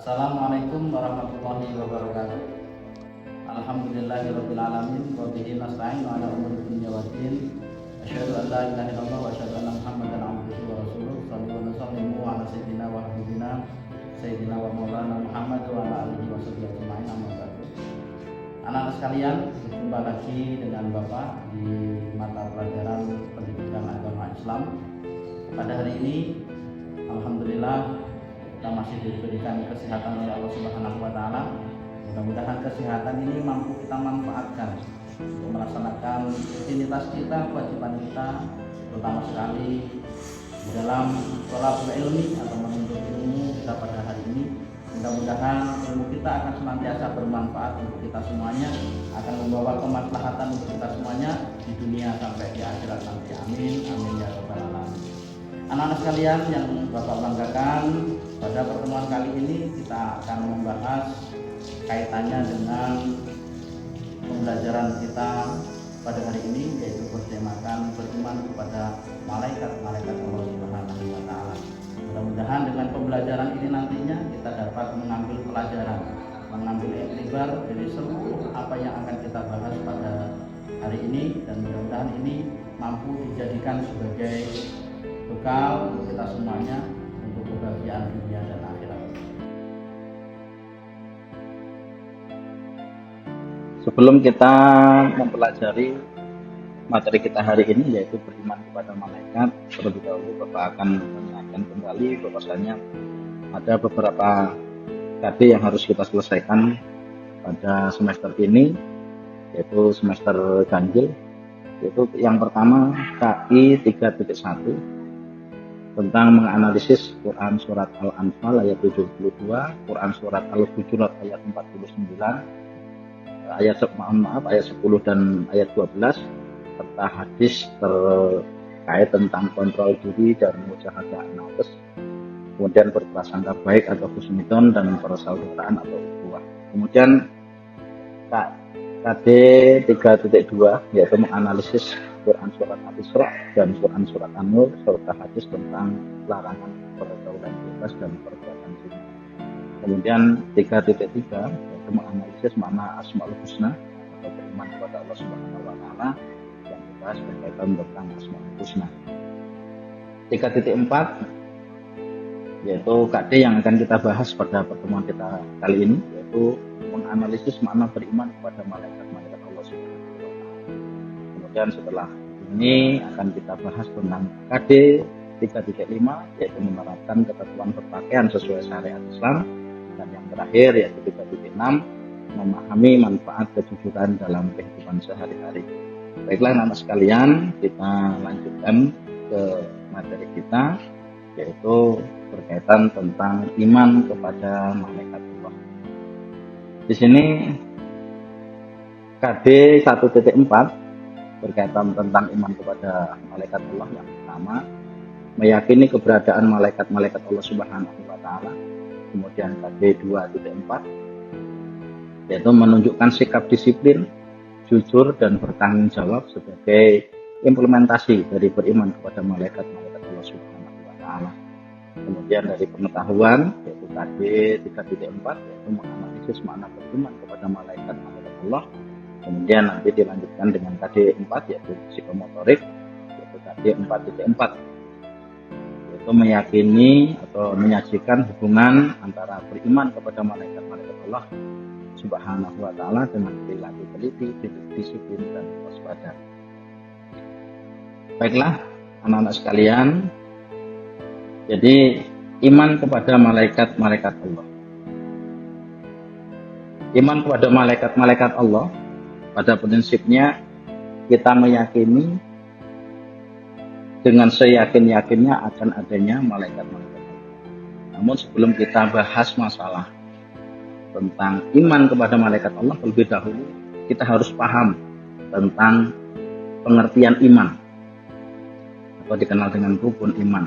Assalamualaikum warahmatullahi wabarakatuh. Alhamdulillahirabbil alamin wa bihi nasta'inu ala umuri dunya waddin. Asyhadu an la ilaha illallah wa asyhadu anna Muhammadan abduhu wa rasuluh. Shallallahu alaihi wasallam ala sayyidina wa habibina sayyidina wa maulana Muhammad wa ala alihi wa sahbihi ajma'in. Amma ba'du. Anak-anak sekalian, berjumpa lagi dengan Bapak di mata pelajaran pendidikan agama Islam. Pada hari ini alhamdulillah kita masih diberikan kesehatan oleh Allah Subhanahu wa taala. Mudah-mudahan kesehatan ini mampu kita manfaatkan untuk melaksanakan rutinitas kita, kewajiban kita, terutama sekali di dalam thalabul ilmi atau menuntut ilmu kita pada hari ini. Mudah-mudahan ilmu kita akan senantiasa bermanfaat untuk kita semuanya, akan membawa kemaslahatan untuk kita semuanya di dunia sampai di akhirat nanti. Amin, amin ya rabbal alamin. Anak-anak sekalian yang Bapak banggakan, pada pertemuan kali ini kita akan membahas kaitannya dengan pembelajaran kita pada hari ini, yaitu bertemakan beriman kepada malaikat-malaikat Allah Subhanahu wa taala. Mudah-mudahan dengan pembelajaran ini nantinya kita dapat mengambil pelajaran, mengambil iktibar dari seluruh apa yang akan kita bahas pada hari ini, dan mudah-mudahan ini mampu dijadikan sebagai bekal untuk kita semuanya untuk kebahagiaan dunia dan akhirat. Sebelum kita mempelajari materi kita hari ini, yaitu beriman kepada malaikat, terlebih dahulu Bapak akan mengingatkan kembali bahwasanya ada beberapa KD yang harus kita selesaikan pada semester ini, yaitu semester ganjil. Yaitu yang pertama KI 3.1 tentang menganalisis Quran surat Al-Anfal ayat 72, Quran surat Al-Hujurat ayat 49, ayat 10 dan ayat 12, serta hadis terkait tentang kontrol diri dan mujahadah nafs, kemudian berprasangka baik atau husnudon dan persaudaraan atau ukhuwah. Kemudian KD 3.2 yaitu menganalisis Quran surat Al-Isra dan Quran surat An-Nur serta hadis tentang larangan pergaulan bebas dan perbuatan zina. Kemudian 3.3 yaitu menganalisis makna Asmaul Husna atau beriman kepada Allah Subhanahu wa taala yang dibahas berkaitan tentang Asmaul Husna. 3.4 yaitu KD yang akan kita bahas pada pertemuan kita kali ini, yaitu menganalisis makna beriman kepada malaikat-malaikat Allah Subhanahu wa taala. Kemudian setelah ini akan kita bahas tentang KD 3.5 yaitu menerapkan ketentuan berpakaian sesuai syariat Islam, dan yang terakhir yaitu 3.6 memahami manfaat kejujuran dalam kehidupan sehari-hari. Baiklah anak-anak sekalian, kita lanjutkan ke materi kita, yaitu berkaitan tentang iman kepada malaikat Allah. Di sini KD 1.4 berkaitan tentang iman kepada malaikat Allah. Yang pertama, meyakini keberadaan malaikat-malaikat Allah Subhanahu wa taala. Kemudian KD 2.4 yaitu menunjukkan sikap disiplin, jujur dan bertanggung jawab sebagai implementasi dari beriman kepada malaikat-malaikat Allah Subhanahu wa taala. Kemudian dari pengetahuan yaitu KD 3.4 yaitu menganalisis makna beriman kepada malaikat-malaikat Allah. Kemudian nanti dilanjutkan dengan KD 4 yaitu psikomotorik, yaitu KD 4.4 yaitu meyakini atau menyajikan hubungan antara beriman kepada malaikat-malaikat Allah Subhanahu wa taala dengan perilaku teliti, disiplin dan waspada. Baiklah anak-anak sekalian, jadi iman kepada malaikat-malaikat Allah. Iman kepada malaikat-malaikat Allah pada prinsipnya kita meyakini dengan seyakin-yakinnya akan adanya malaikat-malaikat Allah. Namun sebelum kita bahas masalah tentang iman kepada malaikat Allah, terlebih dahulu kita harus paham tentang pengertian iman atau dikenal dengan rukun iman.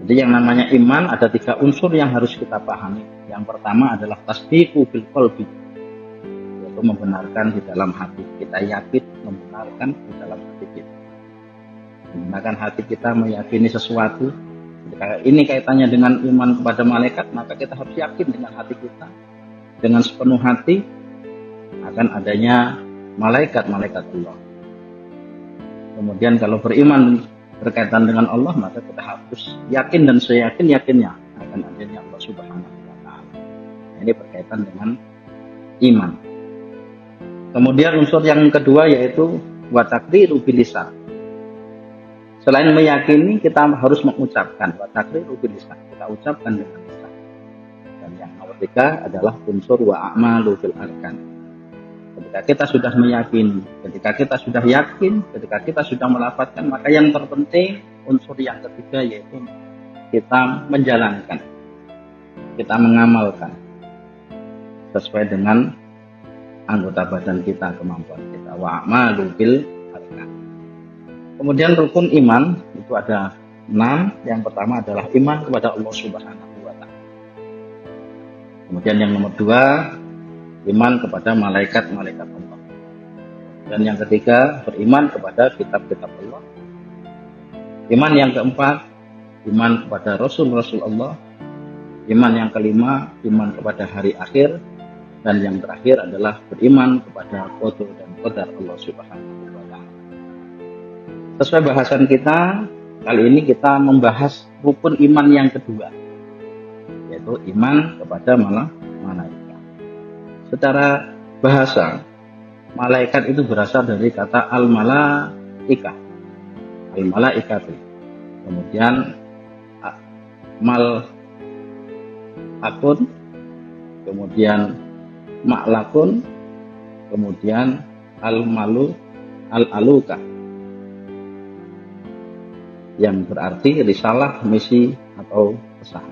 Jadi yang namanya iman ada 3 unsur yang harus kita pahami. Yang pertama adalah tasdiqu bil qalbi, yaitu membenarkan di dalam hati. Kita yakin membenarkan di dalam hati kita. Menggunakan hati kita meyakini sesuatu, Ketika ini kaitannya dengan iman kepada malaikat, maka kita harus yakin dengan hati kita, dengan sepenuh hati akan adanya malaikat-malaikat Allah. Kemudian kalau beriman berkaitan dengan Allah, maka kita harus yakin dan seyakin-yakinnya akan adanya Allah Subhanahu wa Ta'ala. Ini berkaitan dengan iman. Kemudian unsur yang kedua yaitu wa taqriru bil lisan. Selain meyakini, kita harus mengucapkan wa taqriru bil lisan. Kita ucapkan dengan lisan. Dan yang nomor tiga adalah unsur wa a'malu bil arkan. Ketika kita sudah meyakini, ketika kita sudah yakin, ketika kita sudah melafazkan, maka yang terpenting unsur yang ketiga yaitu kita menjalankan, kita mengamalkan sesuai dengan anggota badan kita, kemampuan kita. Wa a'malu bil arkan. Kemudian rukun iman itu ada 6. Yang pertama adalah iman kepada Allah Subhanahu wa Ta'ala. Kemudian yang nomor 2, iman kepada malaikat-malaikat Allah. Dan yang ketiga, beriman kepada kitab-kitab Allah. Iman yang keempat, iman kepada Rasul-Rasul Allah. Iman yang kelima, iman kepada hari akhir. Dan yang terakhir adalah beriman kepada qada dan qadar Allah Subhanahu wa Ta'ala. Sesuai bahasan kita, kali ini kita membahas rukun iman yang kedua, yaitu iman kepada malaikat. Secara bahasa, malaikat itu berasal dari kata al-malaikah, al-malaikatu. Kemudian mal akun, kemudian ma'lakun, kemudian al-malu, al-aluka, yang berarti risalah, misi, atau pesan.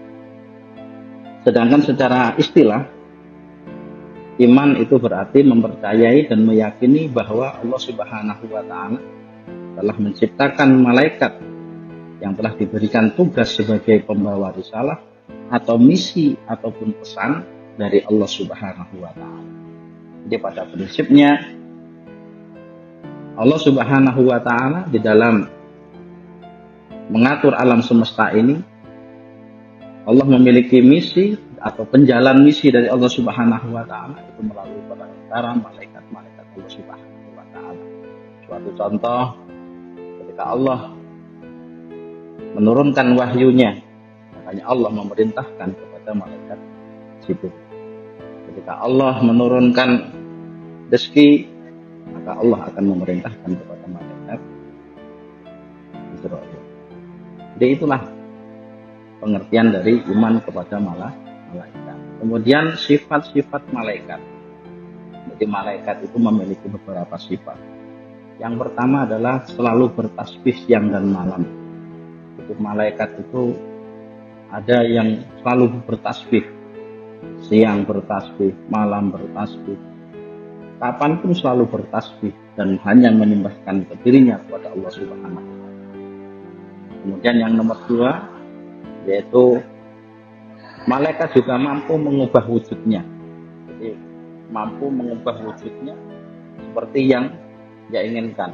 Sedangkan secara istilah, iman itu berarti mempercayai dan meyakini bahwa Allah Subhanahu wa Ta'ala telah menciptakan malaikat yang telah diberikan tugas sebagai pembawa risalah atau misi ataupun pesan dari Allah Subhanahu wa Ta'ala. Jadi pada prinsipnya Allah Subhanahu wa Ta'ala di dalam mengatur alam semesta ini, Allah memiliki misi atau penjalan misi dari Allah Subhanahu wa Ta'ala itu melalui para malaikat-malaikat Allah Subhanahu wa Ta'ala. Suatu contoh, ketika Allah menurunkan wahyunya, makanya Allah memerintahkan kepada malaikat Jibril. Ketika Allah menurunkan rezeki, maka Allah akan memerintahkan kepada malaikat Israil. Jadi itulah pengertian dari iman kepada malaikat. Kemudian sifat-sifat malaikat. Jadi malaikat itu memiliki beberapa sifat. Yang pertama adalah selalu bertasbih siang dan malam. Itu malaikat itu ada yang selalu bertasbih, siang bertasbih, malam bertasbih, kapanpun selalu bertasbih dan hanya menyembahkan dirinya kepada Allah Subhanahu wa Ta'ala. Kemudian yang nomor 2 yaitu malaikat juga mampu mengubah wujudnya. Jadi mampu mengubah wujudnya seperti yang dia inginkan.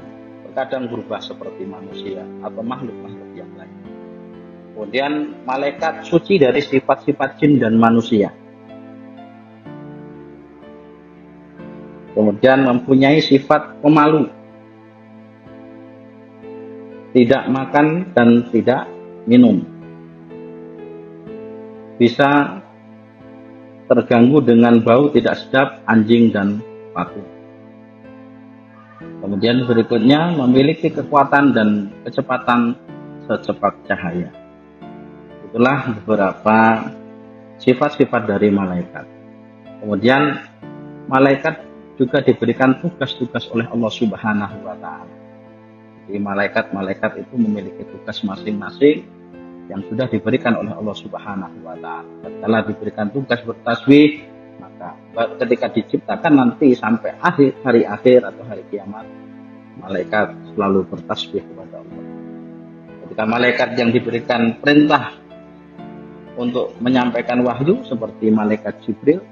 Terkadang berubah seperti manusia atau makhluk-makhluk yang lain. Kemudian malaikat suci dari sifat-sifat jin dan manusia. Kemudian mempunyai sifat pemalu, tidak makan dan tidak minum, bisa terganggu dengan bau tidak sedap anjing dan patung. Kemudian berikutnya memiliki kekuatan dan kecepatan secepat cahaya. Itulah beberapa sifat-sifat dari malaikat. Kemudian malaikat juga diberikan tugas-tugas oleh Allah Subhanahu wa Ta'ala. Jadi malaikat-malaikat itu memiliki tugas masing-masing yang sudah diberikan oleh Allah Subhanahu wa Ta'ala. Setelah diberikan tugas bertasbih, maka ketika diciptakan nanti sampai hari akhir atau hari kiamat, malaikat selalu bertasbih kepada Allah. Ketika malaikat yang diberikan perintah untuk menyampaikan wahyu seperti malaikat Jibril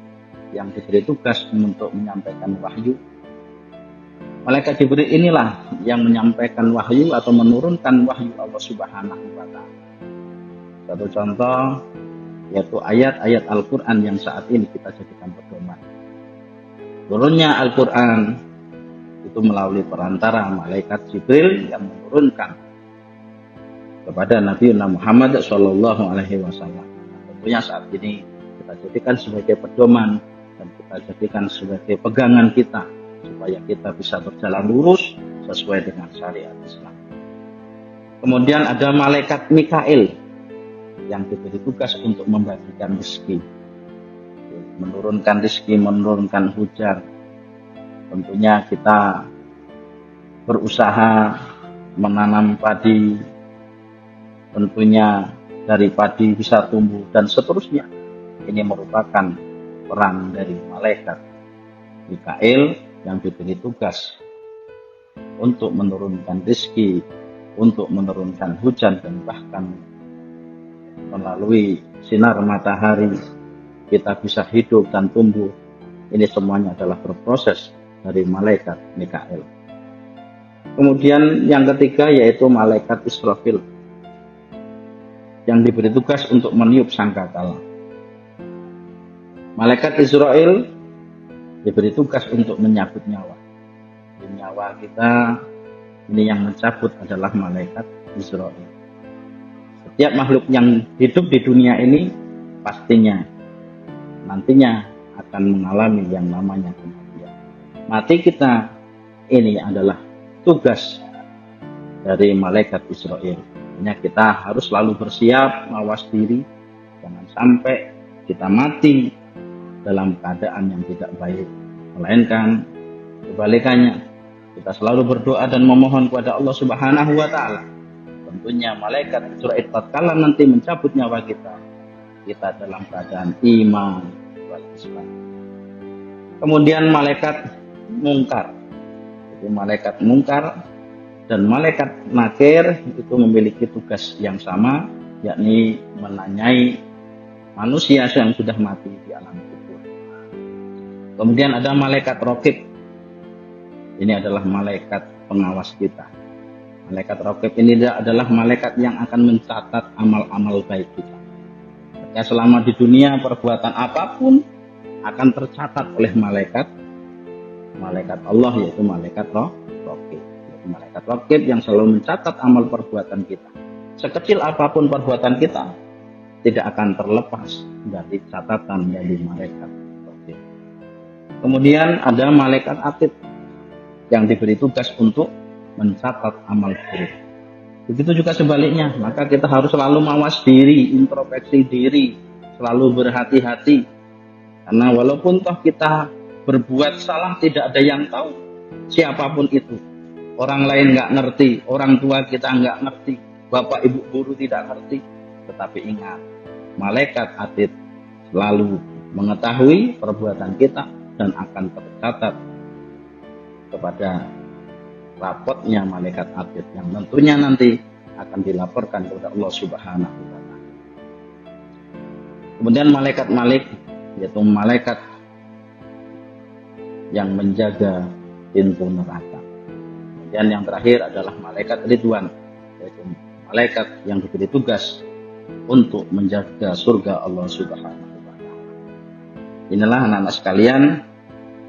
yang diberi tugas untuk menyampaikan wahyu, malaikat Jibril inilah yang menyampaikan wahyu atau menurunkan wahyu Allah Subhanahu wa Ta'ala. Satu contoh yaitu ayat-ayat Al-Quran yang saat ini kita jadikan pedoman. Turunnya Al-Quran itu melalui perantara malaikat Jibril yang menurunkan kepada Nabi Muhammad Shallallahu Alaihi Wasallam. Tentunya saat ini kita jadikan sebagai pedoman dan kita jadikan sebagai pegangan kita supaya kita bisa berjalan lurus sesuai dengan syariat Islam. Kemudian ada malaikat Mikail yang diberi tugas untuk membagikan rezeki, menurunkan rezeki, menurunkan hujan. Tentunya kita berusaha menanam padi, tentunya dari padi bisa tumbuh dan seterusnya. Ini merupakan peran dari malaikat Mikail yang diberi tugas untuk menurunkan rezeki, untuk menurunkan hujan, dan bahkan melalui sinar matahari kita bisa hidup dan tumbuh. Ini semuanya adalah berproses dari malaikat Mikail. Kemudian yang ketiga yaitu malaikat Israfil yang diberi tugas untuk meniup sangkakala. Malaikat Israel diberi tugas untuk menyabut nyawa. Di nyawa kita ini yang mencabut adalah malaikat Israel. Setiap makhluk yang hidup di dunia ini pastinya nantinya akan mengalami yang namanya kematian. Mati kita ini adalah tugas dari malaikat Israel. Hanya kita harus selalu bersiap, mawas diri, jangan sampai kita mati dalam keadaan yang tidak baik. Melainkan kebalikannya, kita selalu berdoa dan memohon kepada Allah Subhanahu wa Ta'ala. Tentunya malaikat Israel tatkala nanti mencabut nyawa kita dalam keadaan iman wal Islam. Kemudian malaikat mungkar. Jadi malaikat mungkar dan malaikat nakir itu memiliki tugas yang sama, yakni menanyai manusia yang sudah mati di alam kubur. Kemudian ada malaikat raqib. Ini adalah malaikat pengawas kita. Malaikat raqib ini adalah malaikat yang akan mencatat amal-amal baik kita. Ya, selama di dunia perbuatan apapun akan tercatat oleh malaikat Allah, yaitu malaikat raqib. Malaikat raqib yang selalu mencatat amal perbuatan kita. Sekecil apapun perbuatan kita tidak akan terlepas dari catatan dari malaikat raqib. Kemudian ada malaikat atid yang diberi tugas untuk mencatat amal buruk. Begitu juga sebaliknya, maka kita harus selalu mawas diri, introspeksi diri, selalu berhati-hati. Karena walaupun toh kita berbuat salah tidak ada yang tahu, siapapun itu. Orang lain nggak ngerti, orang tua kita nggak ngerti, bapak ibu guru tidak ngerti. Tetapi ingat, malaikat atid selalu mengetahui perbuatan kita dan akan tercatat kepada rapotnya malaikat atid yang tentunya nanti akan dilaporkan kepada Allah Subhanahu wa Ta'ala. Kemudian malaikat Malik, yaitu malaikat yang menjaga pintu neraka. Kemudian yang terakhir adalah malaikat Ridwan, yaitu malaikat yang diberi tugas untuk menjaga surga Allah Subhanahu wa Ta'ala. Inilah anak-anak sekalian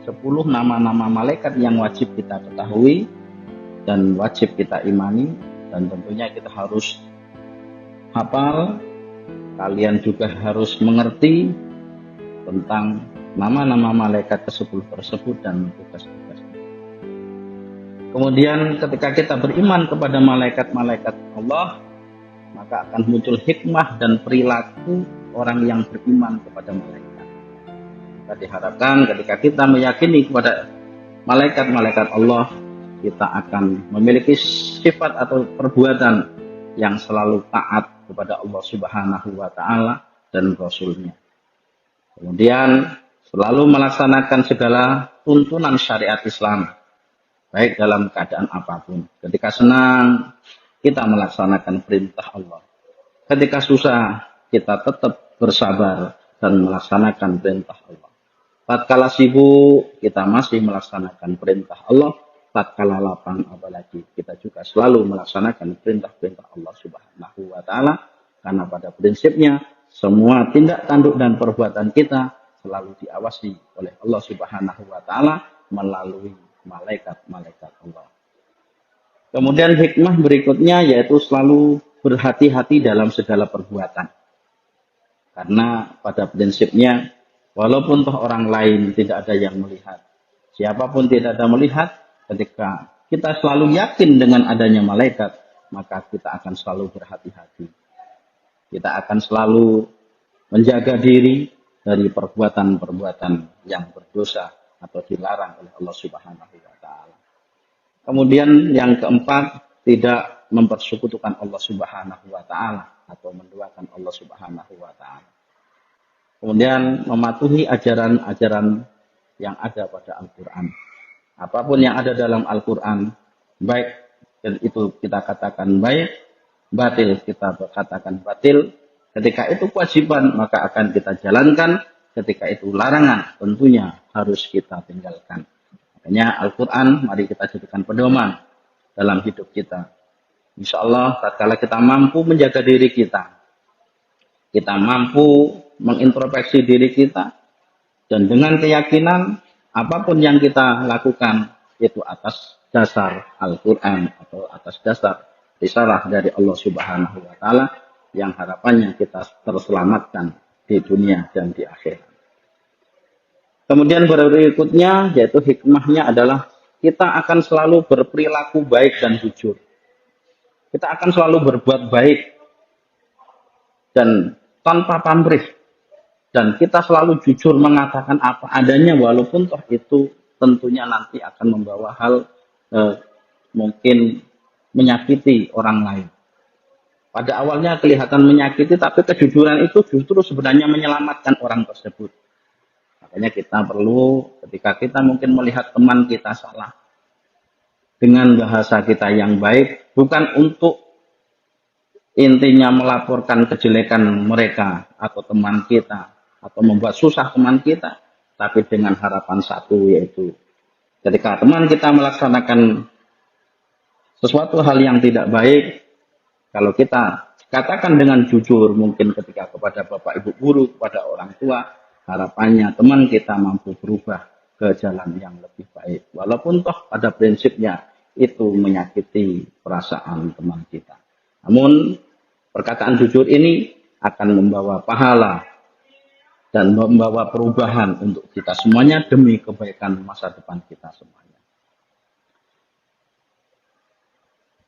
10 nama-nama malaikat yang wajib kita ketahui dan wajib kita imani, dan tentunya kita harus hafal. Kalian juga harus mengerti tentang nama-nama malaikat ke-10 tersebut dan tugas-tugasnya. Kemudian ketika kita beriman kepada malaikat-malaikat Allah, maka akan muncul hikmah dan perilaku orang yang beriman kepada malaikat. Kita diharapkan ketika kita meyakini kepada malaikat-malaikat Allah, kita akan memiliki sifat atau perbuatan yang selalu taat kepada Allah Subhanahu wa Ta'ala dan Rasul-Nya. Kemudian selalu melaksanakan segala tuntunan syariat Islam, baik dalam keadaan apapun. Ketika senang, kita melaksanakan perintah Allah. Ketika susah, kita tetap bersabar dan melaksanakan perintah Allah. Tatkala sibuk, kita masih melaksanakan perintah Allah. Tatkala lapang, apalagi kita juga selalu melaksanakan perintah-perintah Allah Subhanahu wa Ta'ala. Karena pada prinsipnya semua tindak tanduk dan perbuatan kita selalu diawasi oleh Allah Subhanahu wa taala melalui malaikat-malaikat Allah. Kemudian hikmah berikutnya yaitu selalu berhati-hati dalam segala perbuatan. Karena pada prinsipnya walaupun toh orang lain tidak ada yang melihat, siapapun tidak ada melihat, ketika kita selalu yakin dengan adanya malaikat, maka kita akan selalu berhati-hati. Kita akan selalu menjaga diri dari perbuatan-perbuatan yang berdosa atau dilarang oleh Allah Subhanahu wa taala. Kemudian yang keempat, tidak mempersekutukan Allah Subhanahu wa taala atau menduakan Allah Subhanahu wa taala. Kemudian mematuhi ajaran-ajaran yang ada pada Al-Qur'an. Apapun yang ada dalam Al-Quran, baik itu kita katakan baik, batil kita katakan batil. Ketika itu kewajiban, maka akan kita jalankan. Ketika itu larangan, tentunya harus kita tinggalkan. Makanya Al-Quran, mari kita jadikan pedoman dalam hidup kita. Insya Allah, tatkala kita mampu menjaga diri kita mampu mengintrospeksi diri kita, dan dengan keyakinan apapun yang kita lakukan itu atas dasar Al-Quran atau atas dasar risalah dari Allah Subhanahu wa taala yang harapannya kita terselamatkan di dunia dan di akhirat. Kemudian berikutnya yaitu hikmahnya adalah kita akan selalu berperilaku baik dan jujur. Kita akan selalu berbuat baik dan tanpa pamrih. Dan kita selalu jujur mengatakan apa adanya walaupun toh itu tentunya nanti akan membawa hal mungkin menyakiti orang lain. Pada awalnya kelihatan menyakiti, tapi kejujuran itu justru sebenarnya menyelamatkan orang tersebut. Makanya kita perlu ketika kita mungkin melihat teman kita salah, dengan bahasa kita yang baik, bukan untuk intinya melaporkan kejelekan mereka atau teman kita, atau membuat susah teman kita, tapi dengan harapan satu, yaitu ketika teman kita melaksanakan sesuatu hal yang tidak baik, kalau kita katakan dengan jujur, mungkin ketika kepada bapak ibu guru, kepada orang tua, harapannya teman kita mampu berubah ke jalan yang lebih baik. Walaupun toh pada prinsipnya itu menyakiti perasaan teman kita. Namun perkataan jujur ini akan membawa pahala dan membawa perubahan untuk kita semuanya demi kebaikan masa depan kita semuanya.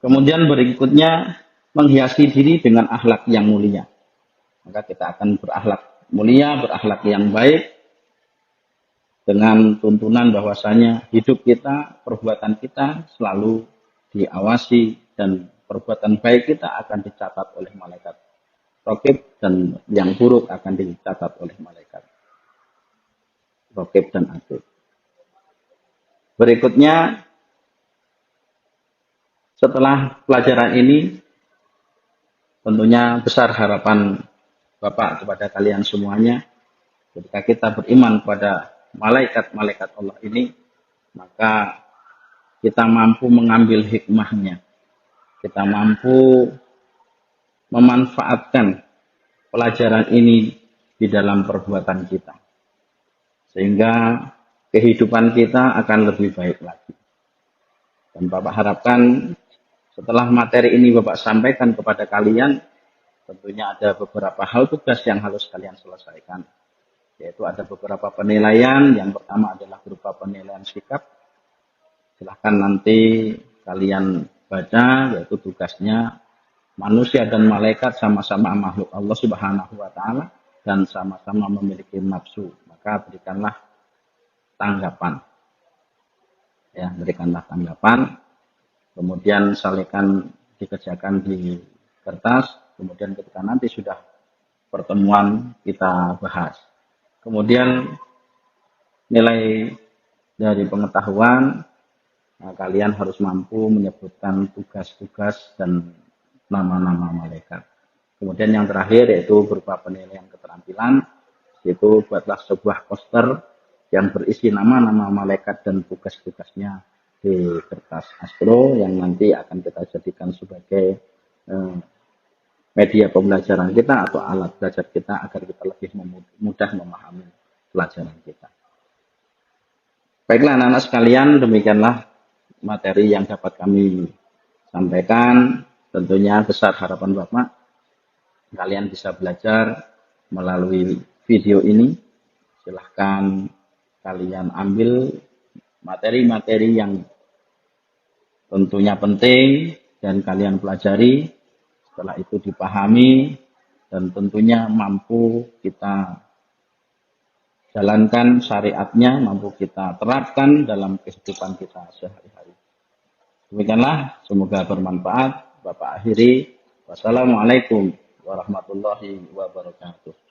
Kemudian berikutnya menghiasi diri dengan akhlak yang mulia. Maka kita akan berakhlak mulia, berakhlak yang baik dengan tuntunan bahwasanya hidup kita, perbuatan kita selalu diawasi dan perbuatan baik kita akan dicatat oleh malaikat Raqib dan yang buruk akan dicatat oleh malaikat Raqib dan Atid. Berikutnya, setelah pelajaran ini, tentunya besar harapan Bapak kepada kalian semuanya. Ketika kita beriman pada malaikat-malaikat Allah ini, maka kita mampu mengambil hikmahnya. Kita mampu memanfaatkan pelajaran ini di dalam perbuatan kita. Sehingga kehidupan kita akan lebih baik lagi. Dan Bapak harapkan setelah materi ini Bapak sampaikan kepada kalian, tentunya ada beberapa hal tugas yang harus kalian selesaikan. Yaitu ada beberapa penilaian. Yang pertama adalah berupa penilaian sikap. Silahkan nanti kalian baca, yaitu tugasnya manusia dan malaikat sama-sama makhluk Allah Subhanahu wa taala dan sama-sama memiliki nafsu. Maka berikanlah tanggapan. Ya, berikanlah tanggapan. Kemudian salehkan dikerjakan di kertas. Kemudian ketika nanti sudah pertemuan kita bahas. Kemudian nilai dari pengetahuan, nah, kalian harus mampu menyebutkan tugas-tugas dan nama-nama malaikat. Kemudian yang terakhir yaitu berupa penilaian keterampilan, yaitu buatlah sebuah poster yang berisi nama-nama malaikat dan tugas-tugasnya di kertas astro yang nanti akan kita jadikan sebagai media pembelajaran kita atau alat belajar kita agar kita lebih mudah memahami pelajaran kita. Baiklah anak-anak sekalian, demikianlah materi yang dapat kami sampaikan. Tentunya besar harapan Bapak kalian bisa belajar melalui video ini. Silahkan kalian ambil materi-materi yang tentunya penting dan kalian pelajari. Setelah itu dipahami dan tentunya mampu kita jalankan syariatnya, mampu kita terapkan dalam kehidupan kita sehari-hari. Demikianlah, semoga bermanfaat. Bapak akhiri. Wassalamualaikum warahmatullahi wabarakatuh.